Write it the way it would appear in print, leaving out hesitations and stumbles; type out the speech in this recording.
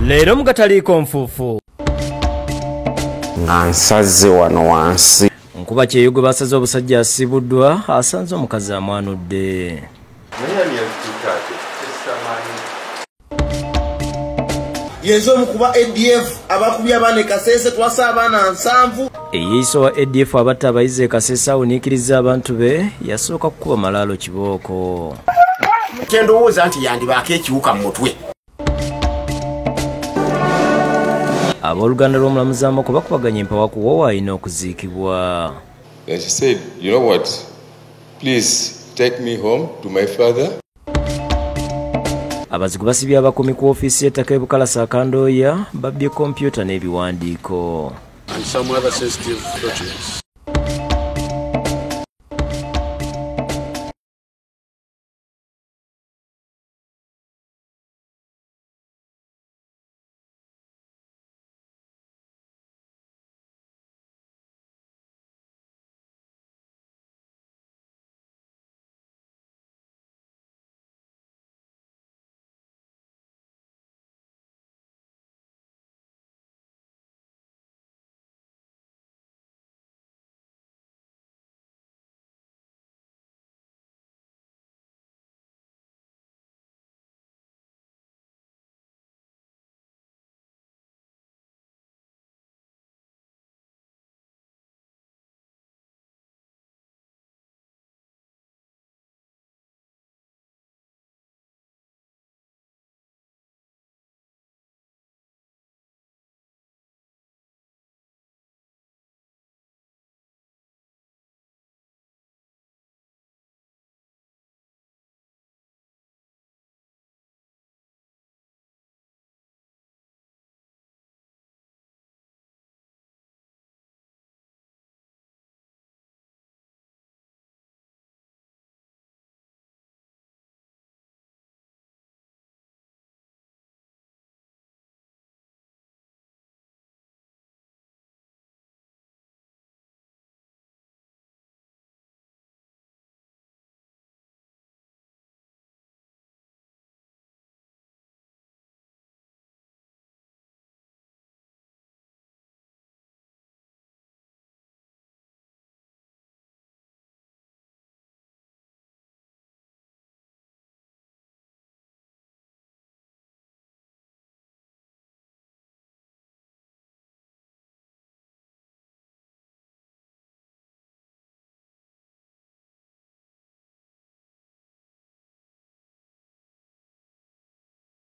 Leero mugataliiko nfuufu nga nsaze wano wansi. Nkuba kyeyo gwe basaze obusajja asiibuuddwa asanze omukazi amwanudde. Yenzo omukuba ADF abakubye abaana Kasese twasa abaana 7. Eyeyise wa ADF abatta abayize Kasese awuunikirizza abantu be yasooka kukuba Malaalo kibooko. Kyendowooza nti yandibaako ekiwuka mu mutwe. Abooluganda lw'Omulamuzi amako bakubaganye empawa ku wowa alina okuziikibwa. Then she said, you know what, please take me home to my father. Abazigu basibye abakuumi ku ofiisi y'ettaka e Bukalasa akandooya babbye kompyuta n'ebiwandiiko. And some other sensitive documents.